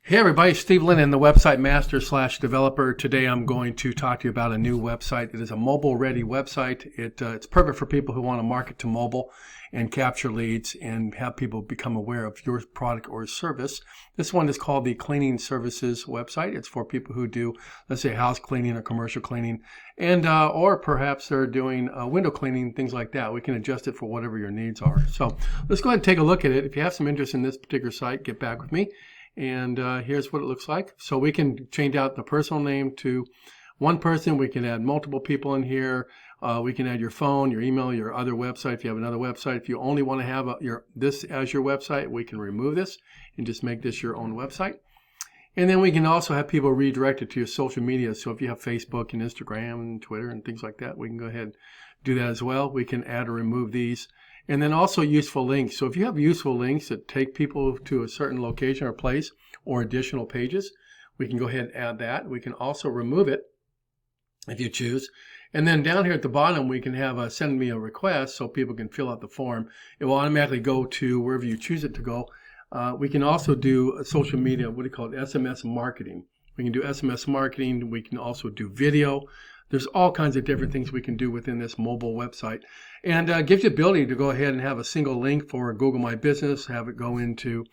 Hey everybody, Steve Lennon, the website master / developer. Today I'm going to talk to you about a new website. It is a mobile ready website. It's perfect for people who want to market to mobile and capture leads and have people become aware of your product or service. This one is called the Cleaning Services website. It's for people who do, let's say, house cleaning or commercial cleaning, and or perhaps they're doing window cleaning, things like that. We can adjust it for whatever your needs are. So let's go ahead and take a look at it. If you have some interest in this particular site, get back with me. And here's what it looks like. So we can change out the personal name to one person. We can add multiple people in here. We can add your phone, your email, your other website. If you have another website, if you only want to have this as your website, we can remove this and just make this your own website. And then we can also have people redirected to your social media. So if you have Facebook and Instagram and Twitter and things like that, we can go ahead and do that as well. We can add or remove these. And then also useful links. So if you have useful links that take people to a certain location or place or additional pages, we can go ahead and add that. We can also remove it if you choose. And then down here at the bottom, we can have send me a request so people can fill out the form. It will automatically go to wherever you choose it to go. We can also do social media, what do you call it, SMS marketing. We can do SMS marketing. We can also do video. There's all kinds of different things we can do within this mobile website, and gives you the ability to go ahead and have a single link for Google My Business, have it go into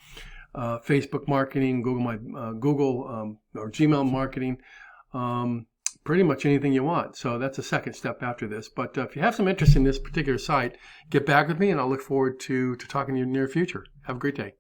Facebook marketing, Google or Gmail marketing, pretty much anything you want. So that's the second step after this. But if you have some interest in this particular site, get back with me, and I'll look forward to talking to you in the near future. Have a great day.